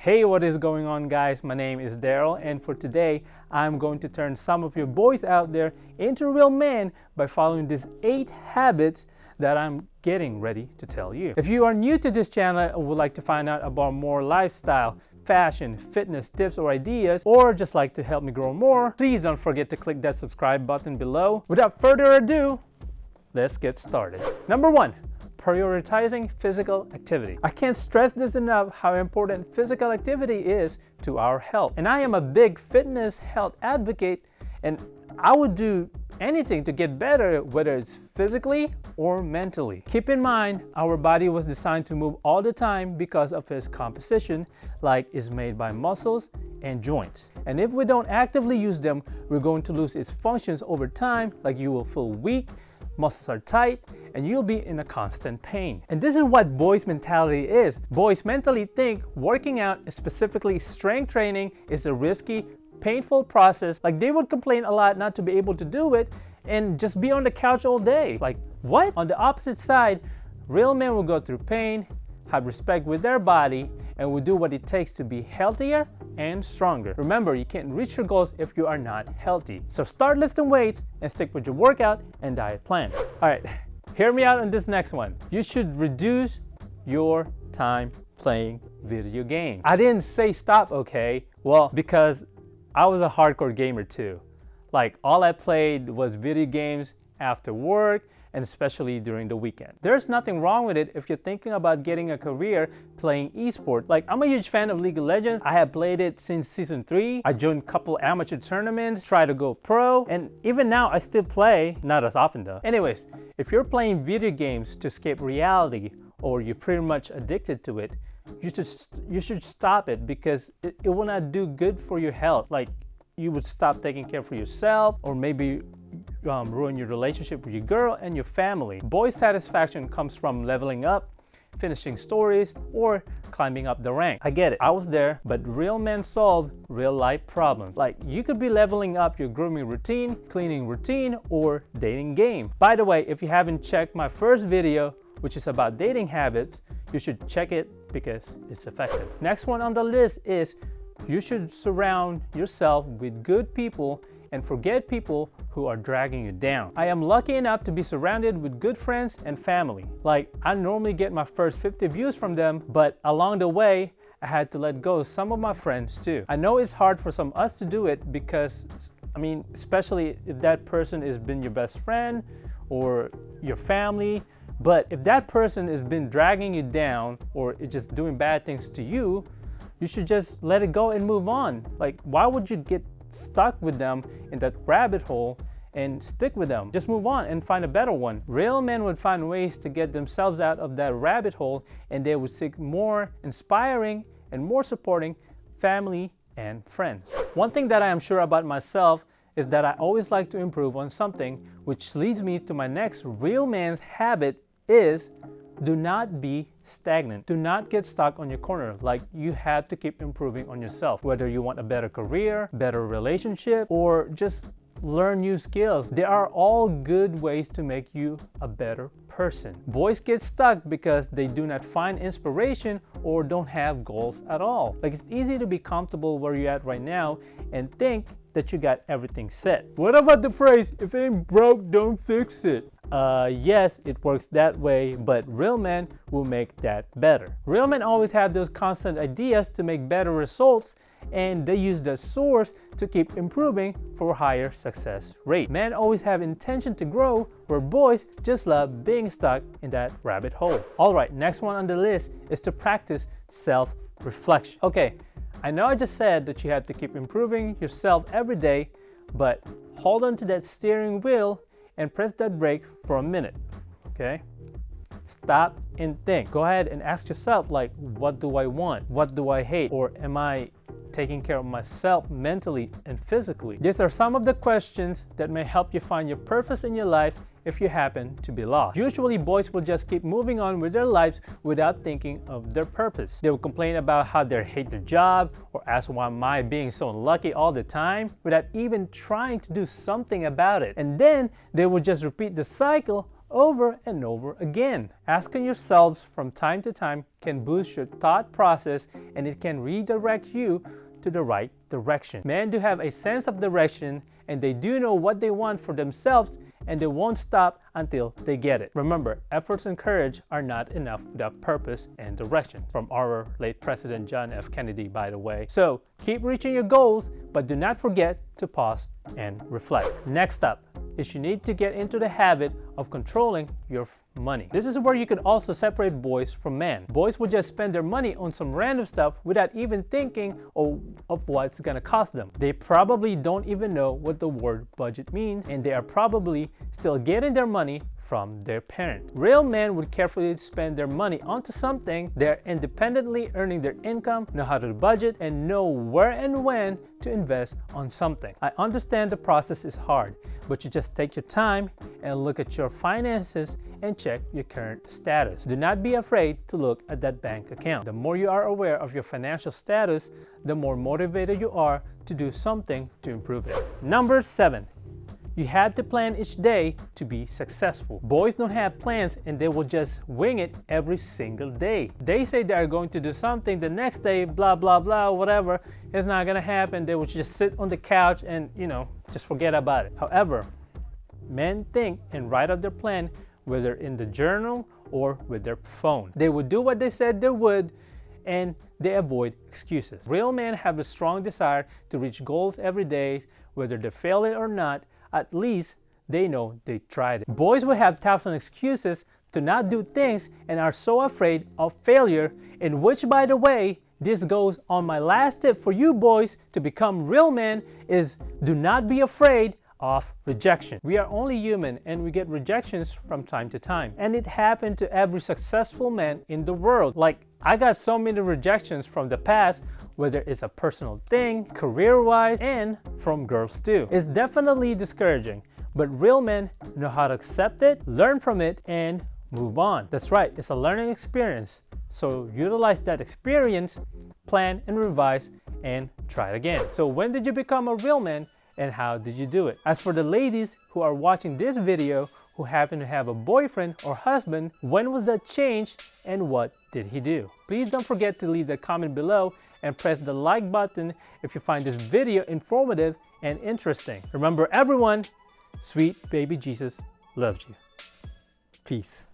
Hey, what is going on, guys? My name is Darryl, and for today, I'm going to turn some of your boys out there into real men by following these 8 habits that I'm getting ready to tell you. If you are new to this channel and would like to find out about more lifestyle, fashion, fitness tips or ideas, or just like to help me grow more, please don't forget to click that subscribe button below. Without further ado, let's get started. Number 1. Prioritizing physical activity. I can't stress this enough how important physical activity is to our health. And I am a big fitness health advocate, and I would do anything to get better, whether it's physically or mentally. Keep in mind, our body was designed to move all the time because of its composition, like is made by muscles and joints. And if we don't actively use them, we're going to lose its functions over time, like you will feel weak, muscles are tight, and you'll be in a constant pain. And this is what boys' mentality is. Boys mentally think working out, specifically strength training, is a risky, painful process. Like they would complain a lot not to be able to do it and just be on the couch all day. Like what? On the opposite side, real men will go through pain, have respect with their body, and will do what it takes to be healthier and stronger. Remember, you can't reach your goals if you are not healthy. So start lifting weights and stick with your workout and diet plan. All right, hear me out on this next one. You should reduce your time playing video games. I didn't say stop, okay? Well, because I was a hardcore gamer too. Like all I played was video games after work, and especially during the weekend. There's nothing wrong with it if you're thinking about getting a career playing esports. Like I'm a huge fan of League of Legends. I have played it since season 3. I joined a couple amateur tournaments, try to go pro, and even now I still play, not as often though. Anyways, if you're playing video games to escape reality or you're pretty much addicted to it, you should stop it because it will not do good for your health. Like you would stop taking care of yourself, or maybe ruin your relationship with your girl and your family. Boy satisfaction comes from leveling up, finishing stories, or climbing up the rank. I get it, I was there, but real men solve real life problems. Like you could be leveling up your grooming routine, cleaning routine, or dating game. By the way, if you haven't checked my first video, which is about dating habits, you should check it because it's effective. Next one on the list is you should surround yourself with good people and forget people who are dragging you down. I am lucky enough to be surrounded with good friends and family. Like I normally get my first 50 views from them, but along the way, I had to let go of some of my friends too. I know it's hard for some of us to do it because, especially if that person has been your best friend or your family, but if that person has been dragging you down or is just doing bad things to you, you should just let it go and move on. Like why would you get stuck with them in that rabbit hole and stick with them? Just move on and find a better one. Real men would find ways to get themselves out of that rabbit hole, and they would seek more inspiring and more supporting family and friends. One thing that I am sure about myself is that I always like to improve on something, which leads me to my next real man's habit is do not be stagnant. Do not get stuck on your corner. Like you have to keep improving on yourself. Whether you want a better career, better relationship, or just learn new skills. They are all good ways to make you a better person. Boys get stuck because they do not find inspiration or don't have goals at all. Like it's easy to be comfortable where you're at right now and think that you got everything set. What about the phrase, if it ain't broke, don't fix it? Yes, it works that way, but real men will make that better. Real men always have those constant ideas to make better results, and they use the source to keep improving for a higher success rate. Men always have intention to grow, where boys just love being stuck in that rabbit hole. Alright, next one on the list is to practice self-reflection. Okay, I know I just said that you have to keep improving yourself every day, but hold on to that steering wheel and press that brake for a minute, okay? Stop and think. Go ahead and ask yourself, like, what do I want? What do I hate? Or am I taking care of myself mentally and physically? These are some of the questions that may help you find your purpose in your life if you happen to be lost. Usually boys will just keep moving on with their lives without thinking of their purpose. They will complain about how they hate their job or ask why am I being so unlucky all the time without even trying to do something about it. And then they will just repeat the cycle over and over again. Asking yourselves from time to time can boost your thought process, and it can redirect you to the right direction. Men do have a sense of direction, and they do know what they want for themselves, and they won't stop until they get it. Remember, efforts and courage are not enough without purpose and direction. From our late President John F. Kennedy, by the way. So keep reaching your goals, but do not forget to pause and reflect. Next up is you need to get into the habit of controlling your money. This is where you can also separate boys from men. Boys will just spend their money on some random stuff without even thinking of what's gonna cost them. They probably don't even know what the word budget means, and they are probably still getting their money from their parent. Real men would carefully spend their money onto something. They're independently earning their income, know how to budget, and know where and when to invest on something. I understand the process is hard, but you just take your time and look at your finances and check your current status. Do not be afraid to look at that bank account. The more you are aware of your financial status, the more motivated you are to do something to improve it. Number 7. You have to plan each day to be successful. Boys don't have plans, and they will just wing it every single day. They say they are going to do something the next day, blah, blah, blah, whatever. It's not gonna happen. They will just sit on the couch and, just forget about it. However, men think and write out their plan, whether in the journal or with their phone. They would do what they said they would, and they avoid excuses. Real men have a strong desire to reach goals every day, whether they fail it or not. At least they know they tried it. Boys will have thousand excuses to not do things and are so afraid of failure, in which, by the way, this goes on my last tip for you boys to become real men is do not be afraid of rejection. We are only human, and we get rejections from time to time. And it happened to every successful man in the world. Like, I got so many rejections from the past, whether it's a personal thing, career-wise, and from girls too. It's definitely discouraging, but real men know how to accept it, learn from it, and move on. That's right, it's a learning experience. So utilize that experience, plan and revise, and try it again. So when did you become a real man, and how did you do it? As for the ladies who are watching this video who happen to have a boyfriend or husband, when was that change and what did he do? Please don't forget to leave the comment below and press the like button if you find this video informative and interesting. Remember everyone, sweet baby Jesus loves you. Peace.